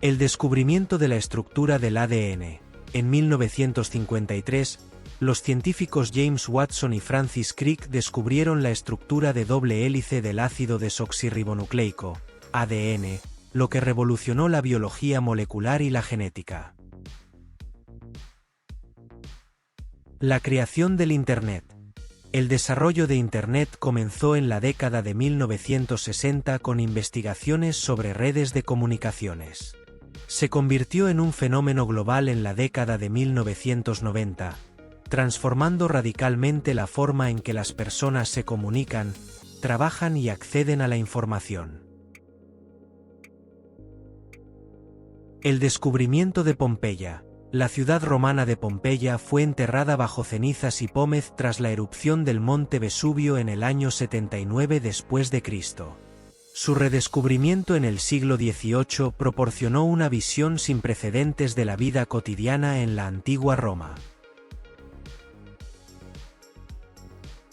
El descubrimiento de la estructura del ADN. En 1953, los científicos James Watson y Francis Crick descubrieron la estructura de doble hélice del ácido desoxirribonucleico, ADN, lo que revolucionó la biología molecular y la genética. La creación del Internet. El desarrollo de Internet comenzó en la década de 1960 con investigaciones sobre redes de comunicaciones. Se convirtió en un fenómeno global en la década de 1990, transformando radicalmente la forma en que las personas se comunican, trabajan y acceden a la información. El descubrimiento de Pompeya. La ciudad romana de Pompeya fue enterrada bajo cenizas y pómez tras la erupción del monte Vesubio en el año 79 después de Cristo. Su redescubrimiento en el siglo XVIII proporcionó una visión sin precedentes de la vida cotidiana en la antigua Roma.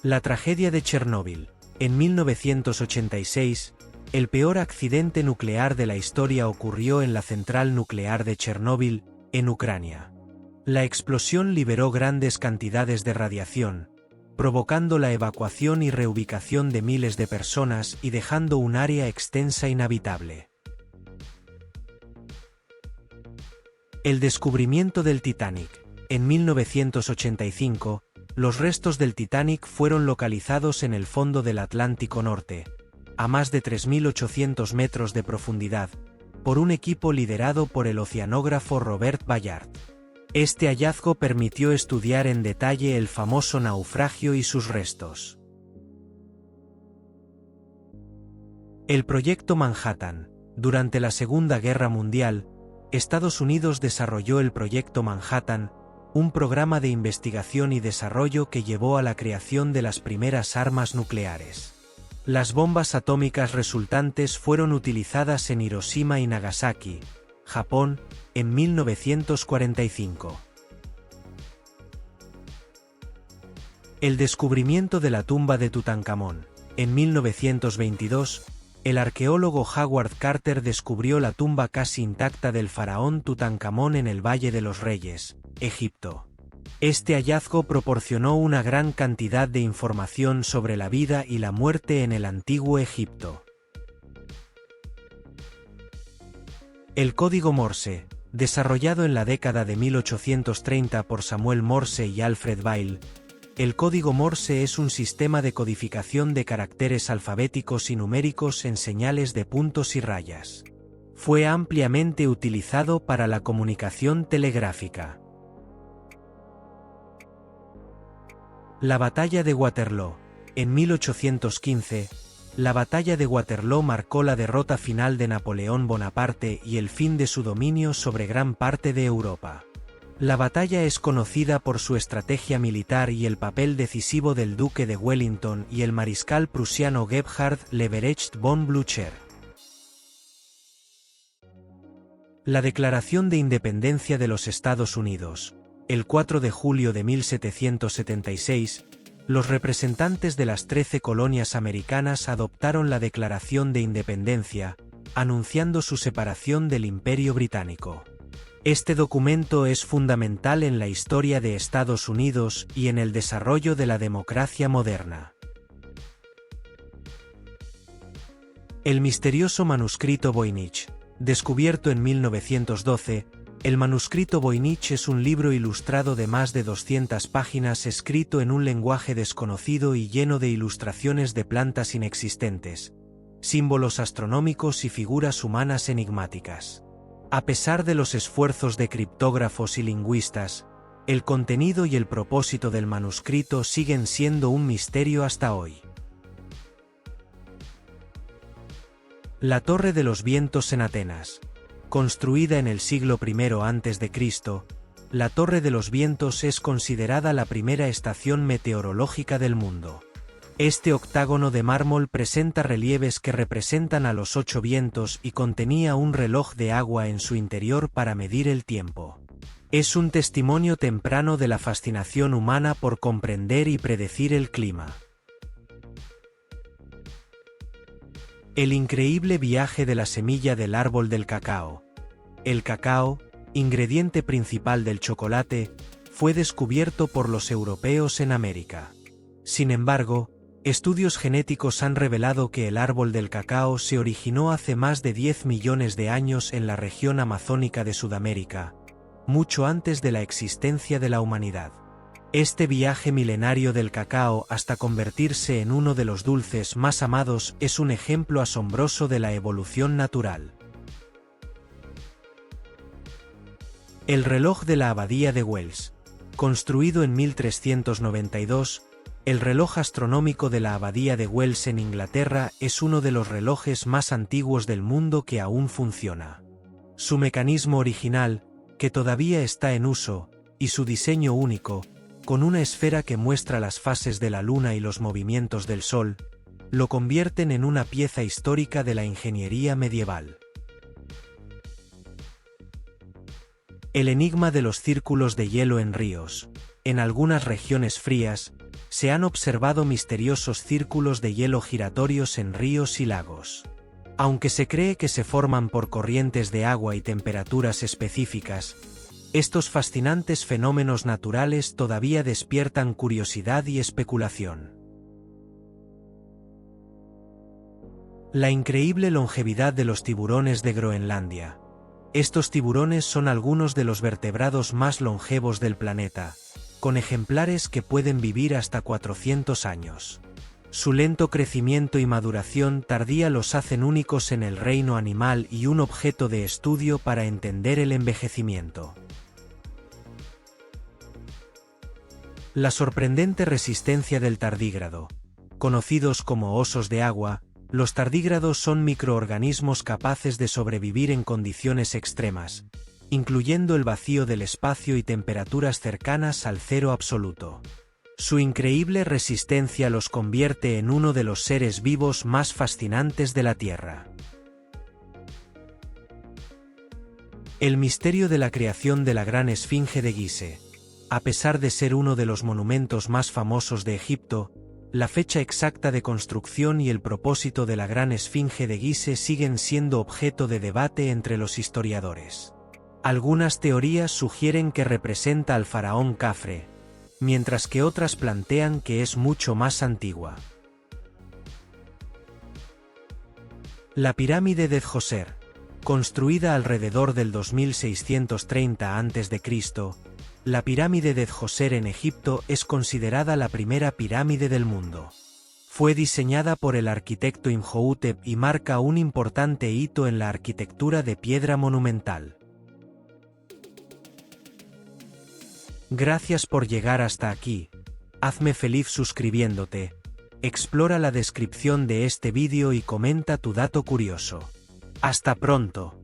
La tragedia de Chernóbil. En 1986, el peor accidente nuclear de la historia ocurrió en la central nuclear de Chernóbil, en Ucrania. La explosión liberó grandes cantidades de radiación, provocando la evacuación y reubicación de miles de personas y dejando un área extensa inhabitable. El descubrimiento del Titanic. En 1985, los restos del Titanic fueron localizados en el fondo del Atlántico Norte, a más de 3.800 metros de profundidad, por un equipo liderado por el oceanógrafo Robert Ballard. Este hallazgo permitió estudiar en detalle el famoso naufragio y sus restos. El Proyecto Manhattan. Durante la Segunda Guerra Mundial, Estados Unidos desarrolló el Proyecto Manhattan, un programa de investigación y desarrollo que llevó a la creación de las primeras armas nucleares. Las bombas atómicas resultantes fueron utilizadas en Hiroshima y Nagasaki, Japón, en 1945. El descubrimiento de la tumba de Tutankamón. En 1922, el arqueólogo Howard Carter descubrió la tumba casi intacta del faraón Tutankamón en el Valle de los Reyes, Egipto. Este hallazgo proporcionó una gran cantidad de información sobre la vida y la muerte en el antiguo Egipto. El código Morse, desarrollado en la década de 1830 por Samuel Morse y Alfred Vail, el código Morse es un sistema de codificación de caracteres alfabéticos y numéricos en señales de puntos y rayas. Fue ampliamente utilizado para la comunicación telegráfica. La batalla de Waterloo. En 1815, la batalla de Waterloo marcó la derrota final de Napoleón Bonaparte y el fin de su dominio sobre gran parte de Europa. La batalla es conocida por su estrategia militar y el papel decisivo del duque de Wellington y el mariscal prusiano Gebhard Leberecht von Blücher. La Declaración de Independencia de los Estados Unidos. El 4 de julio de 1776, los representantes de las 13 colonias americanas adoptaron la Declaración de Independencia, anunciando su separación del Imperio Británico. Este documento es fundamental en la historia de Estados Unidos y en el desarrollo de la democracia moderna. El misterioso manuscrito Voynich. Descubierto en 1912, el manuscrito Voynich es un libro ilustrado de más de 200 páginas escrito en un lenguaje desconocido y lleno de ilustraciones de plantas inexistentes, símbolos astronómicos y figuras humanas enigmáticas. A pesar de los esfuerzos de criptógrafos y lingüistas, el contenido y el propósito del manuscrito siguen siendo un misterio hasta hoy. La Torre de los Vientos en Atenas. Construida en el siglo I a.C., la Torre de los Vientos es considerada la primera estación meteorológica del mundo. Este octágono de mármol presenta relieves que representan a los 8 vientos y contenía un reloj de agua en su interior para medir el tiempo. Es un testimonio temprano de la fascinación humana por comprender y predecir el clima. El increíble viaje de la semilla del árbol del cacao. El cacao, ingrediente principal del chocolate, fue descubierto por los europeos en América. Sin embargo, estudios genéticos han revelado que el árbol del cacao se originó hace más de 10 millones de años en la región amazónica de Sudamérica, mucho antes de la existencia de la humanidad. Este viaje milenario del cacao hasta convertirse en uno de los dulces más amados es un ejemplo asombroso de la evolución natural. El reloj de la Abadía de Wells. Construido en 1392, el reloj astronómico de la Abadía de Wells en Inglaterra es uno de los relojes más antiguos del mundo que aún funciona. Su mecanismo original, que todavía está en uso, y su diseño único, con una esfera que muestra las fases de la Luna y los movimientos del Sol, lo convierten en una pieza histórica de la ingeniería medieval. El enigma de los círculos de hielo en ríos. En algunas regiones frías, se han observado misteriosos círculos de hielo giratorios en ríos y lagos. Aunque se cree que se forman por corrientes de agua y temperaturas específicas, estos fascinantes fenómenos naturales todavía despiertan curiosidad y especulación. La increíble longevidad de los tiburones de Groenlandia. Estos tiburones son algunos de los vertebrados más longevos del planeta, con ejemplares que pueden vivir hasta 400 años. Su lento crecimiento y maduración tardía los hacen únicos en el reino animal y un objeto de estudio para entender el envejecimiento. La sorprendente resistencia del tardígrado. Conocidos como osos de agua, los tardígrados son microorganismos capaces de sobrevivir en condiciones extremas, incluyendo el vacío del espacio y temperaturas cercanas al cero absoluto. Su increíble resistencia los convierte en uno de los seres vivos más fascinantes de la Tierra. El misterio de la creación de la Gran Esfinge de Gizeh. A pesar de ser uno de los monumentos más famosos de Egipto, la fecha exacta de construcción y el propósito de la Gran Esfinge de Gizeh siguen siendo objeto de debate entre los historiadores. Algunas teorías sugieren que representa al faraón Khafre, mientras que otras plantean que es mucho más antigua. La pirámide de Djoser. Construida alrededor del 2630 a.C., la pirámide de Djoser en Egipto es considerada la primera pirámide del mundo. Fue diseñada por el arquitecto Imhotep y marca un importante hito en la arquitectura de piedra monumental. Gracias por llegar hasta aquí. Hazme feliz suscribiéndote. Explora la descripción de este vídeo y comenta tu dato curioso. Hasta pronto.